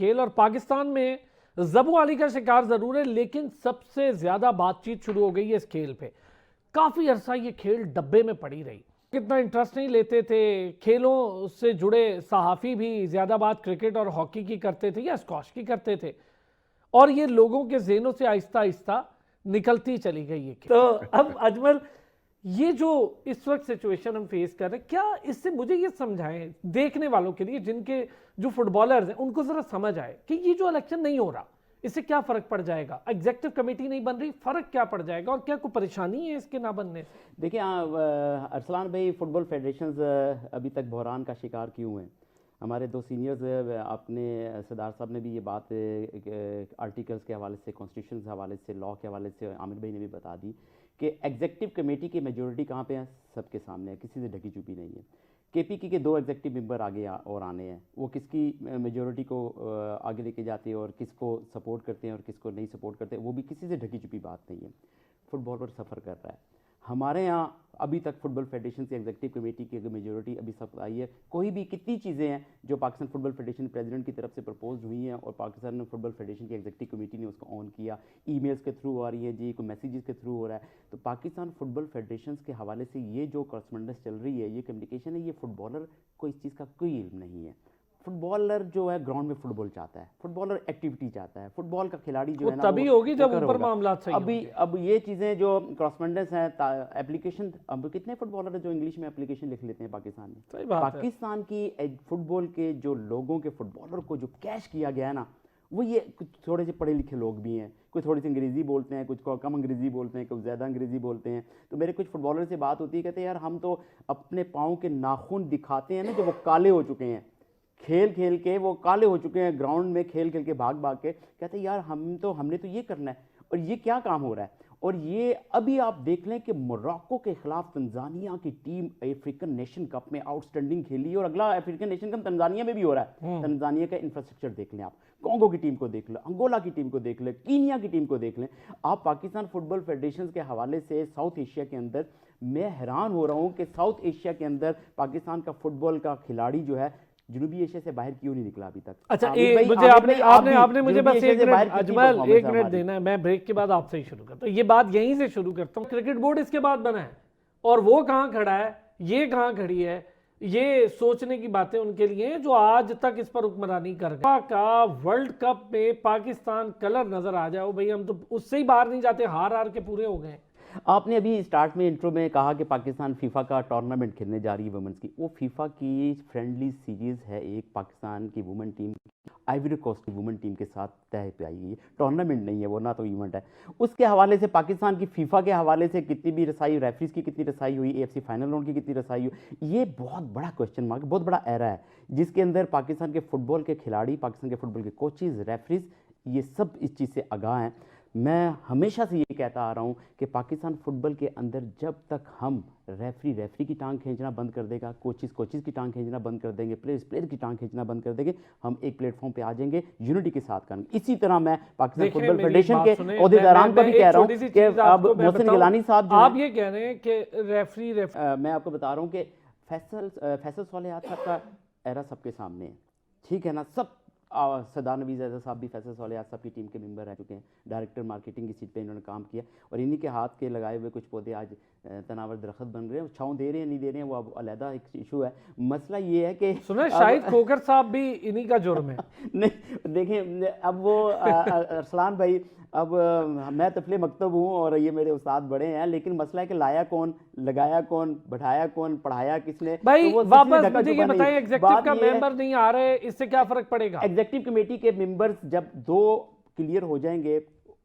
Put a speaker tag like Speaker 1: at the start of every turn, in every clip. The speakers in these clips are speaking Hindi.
Speaker 1: खेल और पाकिस्तान में जबू अली का शिकार जरूर है, लेकिन सबसे ज्यादा बातचीत शुरू हो गई है इस खेल पे। काफी अरसा ये खेल डब्बे में पड़ी रही, कितना इंटरेस्ट नहीं लेते थे। खेलों से जुड़े सहाफी भी ज्यादा बात क्रिकेट और हॉकी की करते थे या स्क्वॉश की करते थे, और ये लोगों के ज़हनों से आहिस्ता आहिस्ता निकलती चली गई है। तो अब अजमल, ये जो इस वक्त सिचुएशन हम फेस कर रहे हैं, क्या इससे मुझे ये समझाएं देखने वालों के लिए, जिनके जो फुटबॉलर्स हैं उनको जरा समझ आए कि ये जो इलेक्शन नहीं हो रहा, इससे क्या फर्क पड़ जाएगा। एग्जीक्यूटिव कमेटी नहीं बन रही, फर्क क्या पड़ जाएगा, और क्या कोई परेशानी है इसके ना बनने से?
Speaker 2: देखिए अरसलान भाई, फुटबॉल फेडरेशंस अभी तक बहरान का शिकार क्यों हैं? हमारे दो सीनियर्स, आपने सरदार साहब ने भी ये बात आर्टिकल्स के हवाले से, कॉन्स्टिट्यूशन के हवाले से, लॉ के हवाले से आमिर भाई ने भी बता दी कि एग्जीक्यूटिव कमेटी की मेजोरिटी कहाँ पे है? सबके सामने है, किसी से ढकी छुपी नहीं है। केपीके के दो एग्जीक्यूटिव मेंबर आगे और आने हैं, वो किसकी मेजोरिटी को आगे लेके जाते हैं और किसको सपोर्ट करते हैं और किसको नहीं सपोर्ट करते, वो भी किसी से ढकी छुपी बात नहीं है। फुटबॉलर सफ़र कर रहा है। हमारे यहाँ अभी तक फुटबॉल फेडरेशन से एग्जीक्यूटिव कमेटी की मेजोरिटी अभी सब आई है। कोई भी कितनी चीज़ें हैं जो पाकिस्तान फुटबॉल फेडरेशन प्रेसिडेंट की तरफ से प्रपोज हुई हैं और पाकिस्तान फुटबॉल फेडरेशन की एग्जीक्यूटिव कमेटी ने उसको ऑन किया, ईमेल्स के थ्रू आ रही है जी, कोई मैसेजेस के थ्रू हो रहा है। तो पाकिस्तान फुटबॉल फेडरेशन के हवाले से ये जो करस्पॉन्डेंस चल रही है, ये कम्युनिकेशन है, ये फुटबॉलर को इस चीज़ का कोई इल्म नहीं है। फुटबॉलर जो है ग्राउंड में फुटबॉल चाहता है, फुटबॉलर एक्टिविटी चाहता है, फुटबॉल का खिलाड़ी जो है ना
Speaker 1: तभी होगी जब ऊपर मामला सही
Speaker 2: अभी अब ये चीज़ें जो करस्पॉन्डेंस है, एप्लीकेशन, अब कितने फुटबॉलर है जो इंग्लिश में एप्लीकेशन लिख लेते हैं पाकिस्तान में?
Speaker 1: सही बात
Speaker 2: पाकिस्तान की फुटबॉल के जो लोगों के फुटबॉलर को जो कैश किया गया है ना, वो ये कुछ थोड़े से पढ़े लिखे लोग भी हैं, कुछ थोड़ी सी अंग्रेज़ी बोलते हैं, कुछ कम अंग्रेज़ी बोलते हैं, कुछ ज़्यादा अंग्रेज़ी बोलते हैं। तो मेरे कुछ फुटबॉलर से बात होती है, कहते हैं यार हम तो अपने पाँव के नाखून दिखाते हैं ना, जो वो काले हो चुके हैं, खेल खेल के वो काले हो चुके हैं, ग्राउंड में खेल खेल के भाग भाग के, कहते हैं यार हमने तो ये करना है, और ये क्या काम हो रहा है। और ये अभी आप देख लें कि मोरक्को के खिलाफ तंजानिया की टीम अफ्रीकन नेशन कप में आउटस्टैंडिंग खेली, और अगला अफ्रीकन नेशन कप तंजानिया में भी हो रहा है। तंजानिया का इंफ्रास्ट्रक्चर देख लें आप, कॉन्गो की टीम को देख लें, अंगोला की टीम को देख लें, कीनिया की टीम को देख लें आप। पाकिस्तान फुटबॉल फेडरेशन के हवाले से साउथ एशिया के अंदर मैं हैरान हो रहा हूँ कि साउथ एशिया के अंदर पाकिस्तान का फुटबॉल का खिलाड़ी जो है जनूबी एशिया से बाहर क्यों नहीं निकला अभी तक?
Speaker 1: अच्छा, मुझे आपने मुझे बस एक मिनट अजमल, एक मिनट देना है। मैं ब्रेक के बाद आपसे ही शुरू करता हूँ, ये बात यहीं से शुरू करता हूँ। क्रिकेट बोर्ड इसके बाद बना है, और वो कहाँ खड़ा है, ये कहाँ खड़ी है, ये सोचने की बातें उनके लिए जो आज तक इस पर हुक्मरानी कर गए। का वर्ल्ड कप में पाकिस्तान कलर नजर आ जाओ भाई, हम तो उससे ही बाहर नहीं जाते, हार हार के पूरे हो गए।
Speaker 2: आपने अभी स्टार्ट में इंट्रो में कहा कि पाकिस्तान फीफा का टूर्नामेंट खेलने जा रही है वुमेन्स की। वो फीफा की फ्रेंडली सीरीज़ है, एक पाकिस्तान की वुमेन टीम आइवरी कोस्ट की वुमेन टीम के साथ तय पे आई है। टूर्नामेंट नहीं है वो, ना तो इवेंट है। उसके हवाले से पाकिस्तान की फीफा के हवाले से कितनी भी रसाई, रेफरीज की कितनी रसाई हुई, AFC फाइनल राउंड की कितनी रसाई हुई, ये बहुत बड़ा क्वेश्चन मार्क, बहुत बड़ा एरा है, जिसके अंदर पाकिस्तान के फुटबॉल के खिलाड़ी, पाकिस्तान के फुटबॉल के कोचेज़, रेफरीज, ये सब इस चीज़ से आगाह हैं। मैं हमेशा से ये कहता आ रहा हूँ कि पाकिस्तान फुटबॉल के अंदर जब तक हम रेफरी की टांग खींचना बंद कर देगा, कोचेज़ की टांग खींचना बंद कर देंगे, प्लेयर की टांग खींचना बंद कर देंगे, हम एक प्लेटफॉर्म पे आ जाएंगे यूनिटी के साथ करेंगे। इसी तरह मैं पाकिस्तान फुटबॉल फेडरेशन के अहदेदारान को भी कह रहा हूँ कि अब मोहसिन गिलानी साहब,
Speaker 1: आप ये कह रहे हैं कि रेफरी
Speaker 2: मैं आपको बता रहा हूँ कि फैसल सोलेहात साहब का एरा सबके सामने है, ठीक है ना। सब सरदार नवीज़ अहमद साहब भी फैसल सोलेहात साहब की टीम के मेंबर रह चुके हैं, डायरेक्टर मार्केटिंग की सीट पे इन्होंने काम किया, और इन्हीं के हाथ के लगाए हुए कुछ पौधे आज तनावर दरख्त बन रहे हैं। छाँव दे रहे हैं नहीं दे रहे हैं वो अब अलहदा एक इशू है। मसला ये है कि
Speaker 1: सुना शाहिद खोकर साहब भी इन्हीं का जुर्म है।
Speaker 2: नहीं देखें, अब वो अरसलान भाई, अब मैं तफले मकतब हूँ और ये मेरे उस्ताद बड़े हैं, लेकिन मसला है कि लाया कौन, लगाया कौन, बैठाया कौन, पढ़ाया किसने।
Speaker 1: भाई
Speaker 2: तो
Speaker 1: वापस मुझे ये बताएं, एग्जीक्यूटिव का मेंबर नहीं आ रहे, इससे क्या फर्क पड़ेगा?
Speaker 2: एग्जीक्यूटिव कमेटी के मेंबर्स जब 2 क्लियर हो जाएंगे,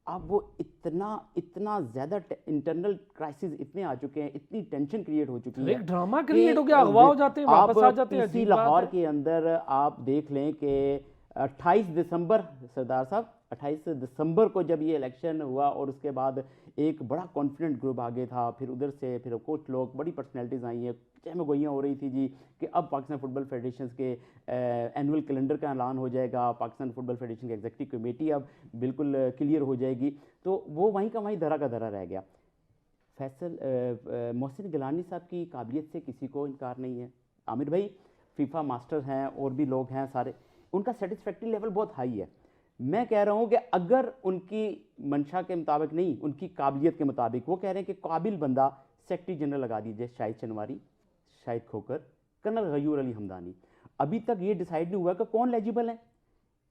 Speaker 2: अब वो इतना ज़्यादा इंटरनल क्राइसिस इतने आ चुके हैं, इतनी टेंशन क्रिएट हो चुकी है,
Speaker 1: एक ड्रामा क्रिएट हो गया, अगवा हो जाते हैं, वापस आ जाते हैं।
Speaker 2: इसी लाहौर के अंदर आप देख लें कि 28 दिसंबर, सरदार साहब 28 दिसंबर को जब ये इलेक्शन हुआ और उसके बाद एक बड़ा कॉन्फिडेंट ग्रुप आगे था, फिर उधर से फिर कुछ लोग, बड़ी पर्सनैलिटीज़ आई हैं, चहम गोइयाँ हो रही थी जी कि अब पाकिस्तान फुटबॉल फेडरेशन के एनुअल कैलेंडर का ऐलान हो जाएगा, पाकिस्तान फुटबॉल फेडरेशन की एग्जीक्यूटिव कमेटी अब बिल्कुल क्लियर हो जाएगी। तो वो वहीं का वहीं धरा का धरा रह गया। मोहसिन गिलानी साहब की काबिलियत से किसी को इनकार नहीं है। आमिर भाई फीफा मास्टर हैं और भी लोग हैं सारे, उनका सेटिस्फैक्ट्री लेवल बहुत हाई है। मैं कह रहा हूं कि अगर उनकी मंशा के मुताबिक नहीं, उनकी काबिलियत के मुताबिक, वो कह रहे हैं कि काबिल बंदा सेक्रेटरी जनरल लगा दीजिए, शाहिद चनवारी, शाहिद खोकर, कर्नल गयूर अली हमदानी। अभी तक ये डिसाइड नहीं हुआ कि कौन एलिजिबल है,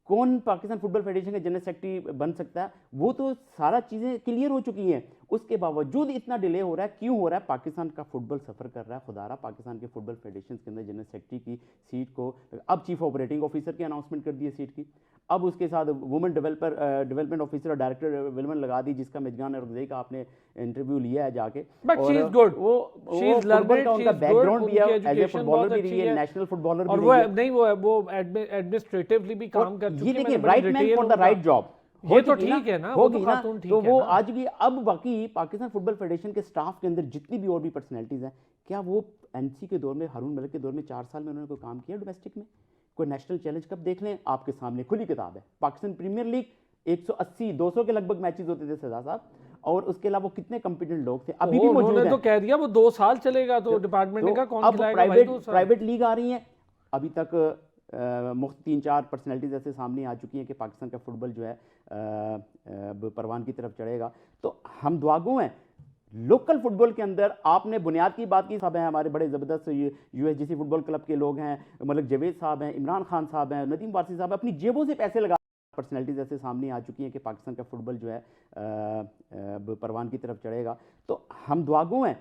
Speaker 2: कौन पाकिस्तान फुटबॉल फेडरेशन का जनरल सेक्रेटरी बन सकता है। वो तो सारा चीज़ें क्लियर हो चुकी हैं, उसके बावजूद इतना डिले हो रहा है। क्यों हो रहा है? पाकिस्तान का फुटबॉल सफ़र कर रहा है खुदारा। पाकिस्तान के फुटबॉल फेडरेशन के अंदर जनरल सेक्रेटरी की सीट को अब चीफ ऑपरेटिंग ऑफिसर की अनाउंसमेंट कर दी है सीट की। अब उसके साथ वुमेन डेवलपमेंट ऑफिसर और डायरेक्टर डेवलपमेंट लगा दी, जिसका मिजगान अरगज़ई का आपने इंटरव्यू लिया है जाके।
Speaker 1: But she is good.
Speaker 2: वो
Speaker 1: She is
Speaker 2: फुटबॉल
Speaker 1: learned,
Speaker 2: का
Speaker 1: she
Speaker 2: उनका
Speaker 1: is good,
Speaker 2: बैकग्राउंड भी है,
Speaker 1: उनकी
Speaker 2: एज ए
Speaker 1: education
Speaker 2: फुटबॉलर
Speaker 1: बहुत
Speaker 2: भी
Speaker 1: अच्छी
Speaker 2: रही है,
Speaker 1: है।
Speaker 2: नेशनल फुटबॉलर
Speaker 1: और
Speaker 2: भी
Speaker 1: वो
Speaker 2: रही है।
Speaker 1: नहीं, वो एडमिनिस्ट्रेटिवली भी काम कर चुकी
Speaker 2: ये
Speaker 1: है।
Speaker 2: देखिए,
Speaker 1: मैंने
Speaker 2: राइट
Speaker 1: बड़ी
Speaker 2: मैन
Speaker 1: डिटेल
Speaker 2: फॉर द
Speaker 1: उनका-
Speaker 2: राइट जॉब।
Speaker 1: ये तो ठीक है ना, वो
Speaker 2: होगी
Speaker 1: तो
Speaker 2: ना,
Speaker 1: खातून ठीक
Speaker 2: तो
Speaker 1: है
Speaker 2: वो
Speaker 1: ना।
Speaker 2: आज भी अब बाकी पाकिस्तान फुटबॉल फेडरेशन के स्टाफ के अंदर जितनी भी और भी पर्सनैलिटीज हैं, क्या वो एनसी के दौर में, हारून मलिक के दौर में 4 साल में उन्होंने कोई काम किया डोमेस्टिक में? कोई नेशनल चैलेंज कप देख लें, आपके सामने खुली किताब है। पाकिस्तान प्रीमियर लीग 180-200 के लगभग मैचेस होते थे सरदार साहब, और उसके अलावा वो कितने कॉम्पिटेंट लोग थे, अभी भी मौजूद
Speaker 1: उन्होंने
Speaker 2: हैं।
Speaker 1: तो कह दिया वो 2 साल चलेगा, तो डिपार्टमेंट ने कहा कौन
Speaker 2: अब
Speaker 1: खिलाएगा भाई 2 साल।
Speaker 2: प्राइवेट लीग आ रही हैं। अभी तक मुख्त 3-4 पर्सनैलिटीज ऐसे सामने आ चुकी हैं कि पाकिस्तान का फुटबॉल जो है अब परवान की तरफ चढ़ेगा। तो हम दुआगो हैं। लोकल फुटबॉल के अंदर आपने बुनियाद की बात की, साहब हैं हमारे बड़े ज़बरदस्त यूएसजीसी फुटबॉल क्लब के लोग हैं, मलिक जवेद साहब हैं, इमरान खान साहब हैं, नदीम वारसी साहब हैं, अपनी जेबों से पैसे लगा, पर्सनैलिटीज ऐसे सामने आ चुकी हैं कि पाकिस्तान का फुटबॉल जो है अब परवान की तरफ चढ़ेगा। तो हम दुआगो हैं।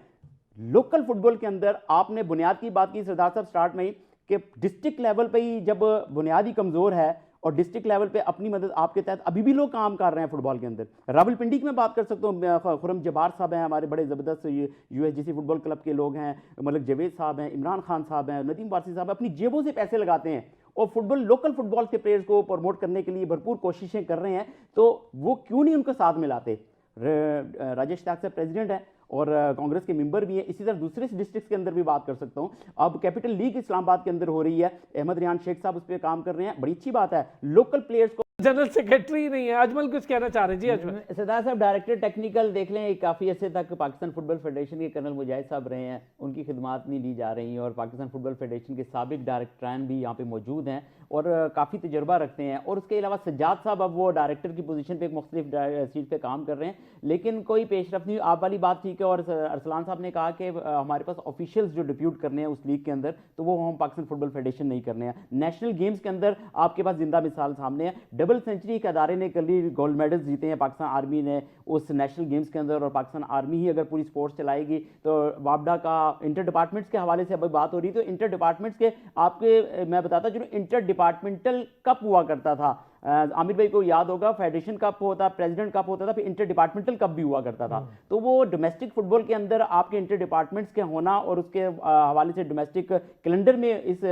Speaker 2: लोकल फुटबॉल के अंदर आपने बुनियाद की बात की सरदार साहब स्टार्ट में ही, कि डिस्ट्रिक्ट लेवल पे ही जब बुनियादी कमज़ोर है और डिस्ट्रिक्ट लेवल पे अपनी मदद आपके तहत अभी भी लोग काम कर रहे हैं फुटबॉल के अंदर। रावलपिंडी की मैं बात कर सकता हूँ, खुरम जबार साहब हैं, हमारे बड़े ज़बरदस्त यूएसजीसी फुटबॉल क्लब के लोग हैं, मलिक जवेद साहब हैं, इमरान खान साहब हैं, नदीम वारसी साहब हैं, अपनी जेबों से पैसे लगाते हैं और फुटबॉल, लोकल फुटबॉल के प्लेयर्स को प्रमोट करने के लिए भरपूर कोशिशें कर रहे हैं। तो वो क्यों नहीं उनको साथ मिलाते? राजेश ताक साहब प्रेसिडेंट हैं और कांग्रेस के मेंबर भी हैं। इसी तरह दूसरे डिस्ट्रिक्ट के अंदर भी बात कर सकता हूं। अब कैपिटल लीग इस्लामाबाद के अंदर हो रही है, अहमद रियान शेख साहब उस पर काम कर रहे हैं, बड़ी अच्छी बात है। लोकल प्लेयर्स को
Speaker 1: जनरल सेक्रेटरी नहीं है। अजमल कुछ कहना चाह रहे हैं? जी अजमल।
Speaker 2: सरदार साहब डायरेक्टर टेक्निकल देख लें, काफ़ी अर्से तक पाकिस्तान फुटबॉल फेडरेशन के कर्नल मुजाहिद साहब रहे हैं, उनकी खिदमात नहीं ली जा रही हैं, और पाकिस्तान फुटबॉल फेडरेशन के साबिक डायरेक्टरान भी यहाँ पे मौजूद हैं और काफ़ी तजर्बा रखते हैं। और उसके अलावा सज्जाद साहब अब वो डायरेक्टर की पोजीशन पे एक मुख्तलिफ सीट पे काम कर रहे हैं, लेकिन कोई पेशरफ नहीं। आप वाली बात ठीक है। और अरसलान साहब ने कहा कि हमारे पास ऑफिशियल्स जो डिप्यूट करने हैं उस लीग के अंदर, तो वो हम पाकिस्तान फुटबॉल फेडरेशन नहीं करने हैं। नेशनल गेम्स के अंदर आपके पास जिंदा मिसाल सामने है। डबल सेंचुरी के अदारे ने कल ही गोल्ड मेडल्स जीते हैं पाकिस्तान आर्मी ने उस नेशनल गेम्स के अंदर, और पाकिस्तान आर्मी ही अगर पूरी स्पोर्ट्स चलाएगी तो वापडा का इंटर डिपार्टमेंट्स के हवाले से अब बात हो रही, तो इंटर डिपार्टमेंट्स के आपके मैं बताता, जो इंटर डिपार्टमेंटल कप हुआ करता था, आमिर भाई को याद होगा, फेडरेशन कप होता, प्रेसिडेंट कप होता था, फिर इंटर डिपार्टमेंटल कप भी हुआ करता था। तो वो डोमेस्टिक फुटबॉल के अंदर आपके इंटर डिपार्टमेंट्स के होना और उसके हवाले से डोमेस्टिक कैलेंडर में इस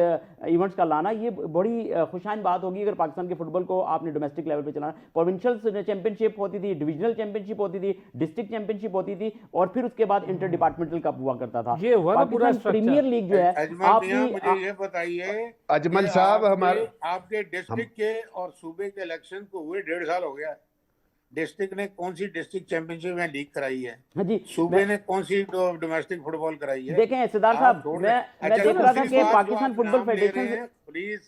Speaker 2: इवेंट्स का लाना, ये बड़ी खुशाइन बात होगी अगर पाकिस्तान के फुटबॉल को आपने डोमेस्टिक लेवल पे चलाना। प्रोविंशियल चैंपियनशिप होती थी, डिविजनल चैंपियनशिप होती थी, डिस्ट्रिक्ट चैंपियनशिप होती थी, और फिर उसके बाद इंटर डिपार्टमेंटल कप हुआ करता था।
Speaker 1: ये हुआ ना पूरा
Speaker 2: पाकिस्तान प्रीमियर लीग जो है,
Speaker 3: मुझे ये बताइए
Speaker 4: अजमल
Speaker 3: कि
Speaker 4: साहब,
Speaker 3: आपके-
Speaker 4: हमारे
Speaker 3: आपके डिस्ट्रिक्ट के और सूबे के इलेक्शन को हुए 1.5 साल हो गया। डिस्ट्रिक्ट ने कौन सी डिस्ट्रिक्ट चैंपियनशिप में लीग कराई है?
Speaker 2: हाँ जी,
Speaker 3: सूबे ने कौन सी डोमेस्टिक फुटबॉल कराई है?
Speaker 2: देखें सरदार
Speaker 3: आप
Speaker 2: साहब,
Speaker 3: छोड़
Speaker 2: मैं
Speaker 3: दें। अच्छा,
Speaker 2: देख रहा था
Speaker 3: दूसरी
Speaker 2: कि
Speaker 3: बात
Speaker 2: पाकिस्तान
Speaker 3: जो
Speaker 2: फुटबॉल
Speaker 3: आप नाम ले
Speaker 2: फेडरेशन
Speaker 3: रहे हैं, प्लीज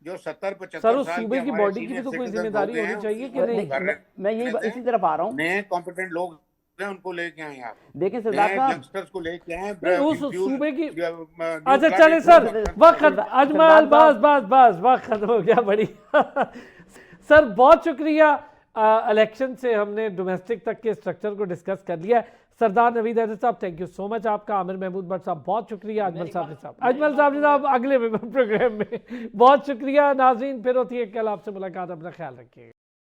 Speaker 3: जो 70-75
Speaker 1: सर, उस
Speaker 3: साल
Speaker 1: सूबे की
Speaker 3: हमारे
Speaker 1: बॉडी की भी
Speaker 3: senior
Speaker 1: तो कोई
Speaker 3: citizens
Speaker 1: जिम्मेदारी
Speaker 3: होते
Speaker 1: होनी
Speaker 3: हैं,
Speaker 1: चाहिए कि
Speaker 3: वो
Speaker 1: नहीं?
Speaker 3: कर रहे-
Speaker 2: मैं यही इसी तरफ आ रहा हूँ।
Speaker 3: नए कॉम्पिटेंट लोग हैं, उनको लेके आए आप।
Speaker 2: देखें सरदार
Speaker 3: नए
Speaker 2: साहब,
Speaker 3: यंगस्टर्स को लेके आए।
Speaker 1: नहीं, उस
Speaker 3: infuse-
Speaker 1: सूबे की
Speaker 3: new
Speaker 1: अच्छा
Speaker 3: blood
Speaker 1: चले
Speaker 3: into
Speaker 1: सर,
Speaker 3: Pakistan।
Speaker 1: वक्त अजमल, बस वक्त खत्म हो गया। बड़ी सर बहुत शुक्रिया। इलेक्शन से हमने डोमेस्टिक तक के स्ट्रक्चर को डिस्कस कर लिया है। सरदार नवीद अहमद साहब, थैंक यू सो मच आपका। आमिर महमूद भट्ट साहब, बहुत शुक्रिया। अजमल साहब अगले प्रोग्राम में बहुत शुक्रिया। नाज़रीन, फिर होती है कल आपसे मुलाकात, अपना ख्याल रखिएगा।